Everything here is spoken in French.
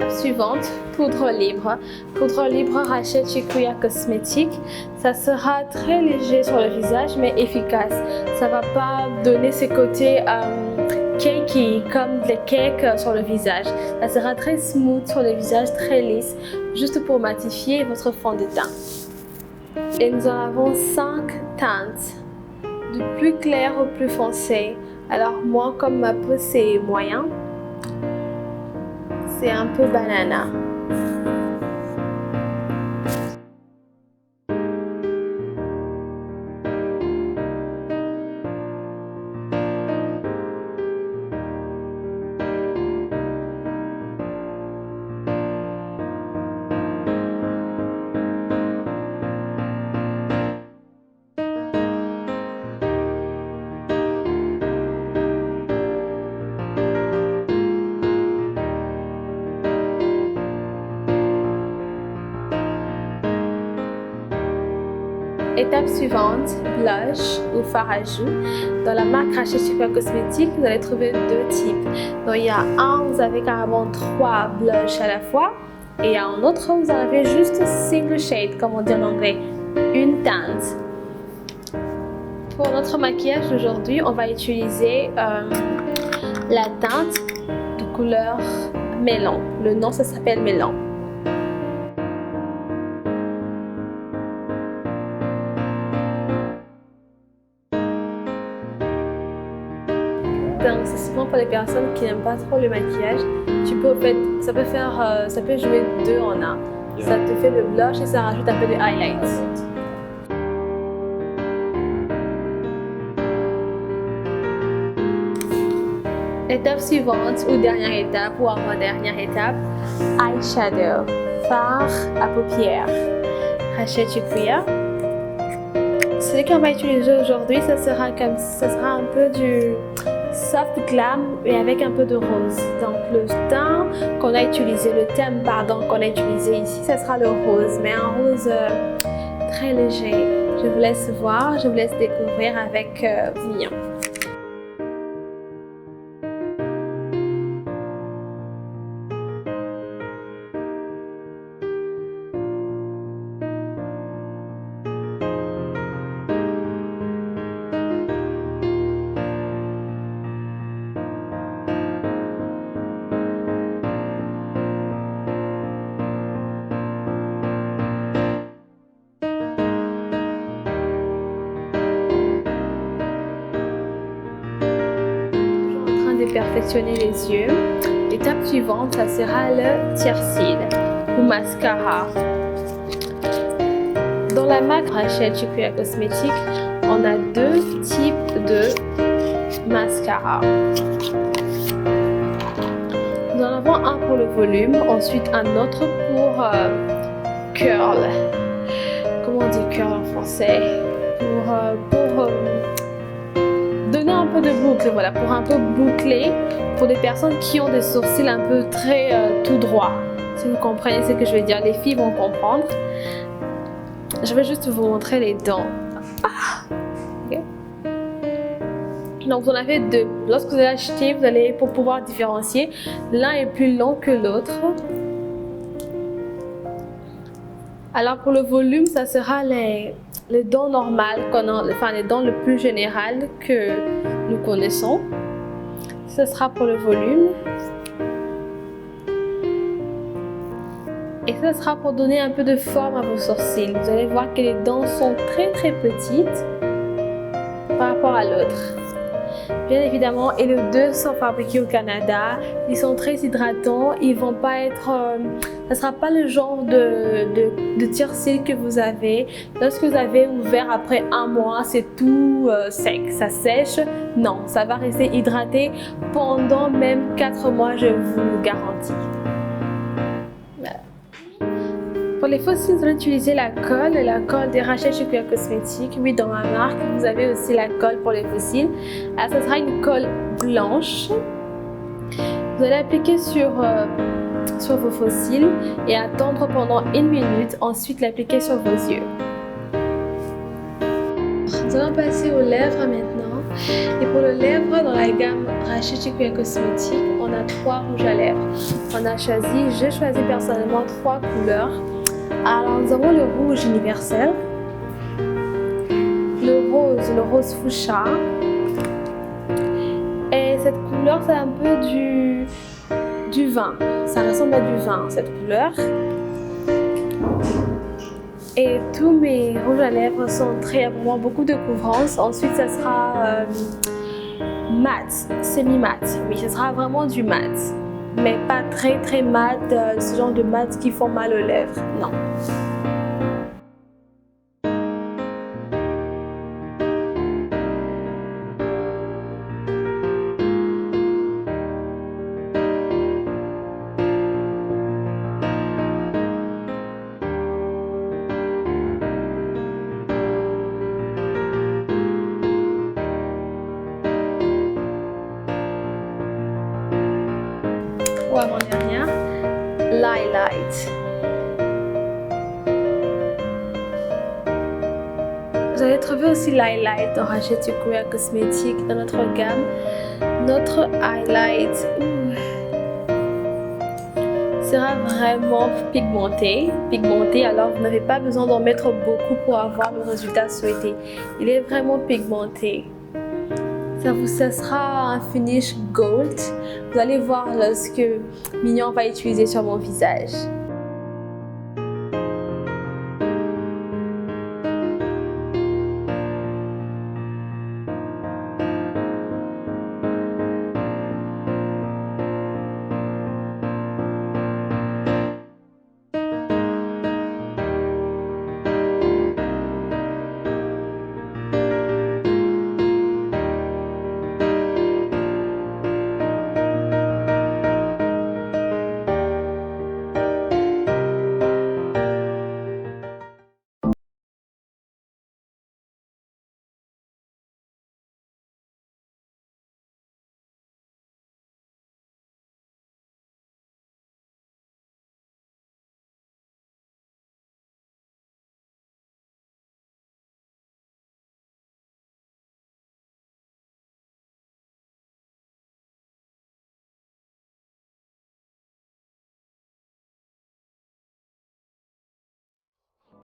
Suivante, poudre libre. Poudre libre Rachel Chiquia Cosmétiques. Ça sera très léger sur le visage mais efficace. Ça va pas donner ces côtés cakey comme les cakes sur le visage. Ça sera très smooth sur le visage, très lisse, juste pour matifier votre fond de teint. Et nous en avons 5 teintes, du plus clair au plus foncé. Alors moi, comme ma peau c'est moyen, c'est un peu banana. Étape suivante, blush ou fard à joues. Dans la marque Rachel Chiquia Cosmétiques, vous allez trouver 2 types. Donc il y a un, vous avez carrément 3 blushs à la fois. Et il y a un autre, vous en avez juste single shade, comme on dit en anglais, une teinte. Pour notre maquillage d'aujourd'hui, on va utiliser la teinte de couleur Mélan. Le nom, ça s'appelle Mélan. Donc c'est souvent pour les personnes qui n'aiment pas trop le maquillage. Tu peux, ça peut jouer 2 en 1. Ça te fait le blush et ça rajoute un peu de highlight. Étape suivante ou dernière étape ou avant-dernière étape, eyeshadow, fard à paupières. Rachel Chiquia. Celui qu'on va utiliser aujourd'hui, ça sera un peu du soft glam et avec un peu de rose. Donc le teint qu'on a utilisé, le thème qu'on a utilisé ici, ça sera le rose, mais un rose très léger. Je vous laisse voir, je vous laisse découvrir avec Mignon. De perfectionner les yeux. L'étape suivante, ça sera le tire-cils ou mascara. Dans la marque Rachel Chiquia Cosmétiques, on a 2 types de mascara. Nous en avons un pour le volume, ensuite un autre pour curl. Comment on dit curl en français? Pour donner un peu de boucle, voilà, pour un peu boucler pour des personnes qui ont des sourcils un peu très tout droit. Si vous comprenez ce que je veux dire, les filles vont comprendre. Je vais juste vous montrer les dents. Okay. Donc vous en avez 2. Lorsque vous allez acheter, vous allez, pour pouvoir différencier, l'un est plus long que l'autre. Alors pour le volume, ça sera les dents normales, les dents le plus générales que nous connaissons. Ce sera pour le volume. Et ce sera pour donner un peu de forme à vos sourcils. Vous allez voir que les dents sont très très petites par rapport à l'autre. Bien évidemment, et les 2 sont fabriqués au Canada. Ils sont très hydratants. Ils vont pas être... ça sera pas le genre de tire-cils que vous avez. Lorsque vous avez ouvert après 1 mois, c'est tout sec. Ça sèche. Non, ça va rester hydraté pendant même 4 mois, je vous le garantis. Voilà. Pour les faux cils, vous allez utiliser la colle de Rachel Chiquia Cosmétiques. Oui, dans ma marque, vous avez aussi la colle pour les faux cils. Alors, ça sera une colle blanche. Vous allez appliquer sur vos faux cils et attendre pendant 1 minute. Ensuite, l'appliquer sur vos yeux. Nous allons passer aux lèvres maintenant. Et pour le lèvre, dans la gamme Rachid Chicoya Cosmétiques, on a 3 rouges à lèvres. J'ai choisi personnellement 3 couleurs. Alors nous avons le rouge universel, le rose fuchsia. Et cette couleur, c'est un peu du vin. Ça ressemble à du vin, cette couleur. Et tous mes rouges à lèvres sont très vraiment beaucoup de couvrance. Ensuite, ça sera mat, semi-mat. Oui, ce sera vraiment du mat. Mais pas très très mat, ce genre de mat qui font mal aux lèvres. Non. Ou avant-dernière, l'highlight. Vous allez trouver aussi l'highlight dans Rachid Chicoya Cosmétiques dans notre gamme. Notre highlight sera vraiment pigmenté. Alors vous n'avez pas besoin d'en mettre beaucoup pour avoir le résultat souhaité. Il est vraiment pigmenté. Ça sera un finish gold. Vous allez voir ce que Mignon va utiliser sur mon visage.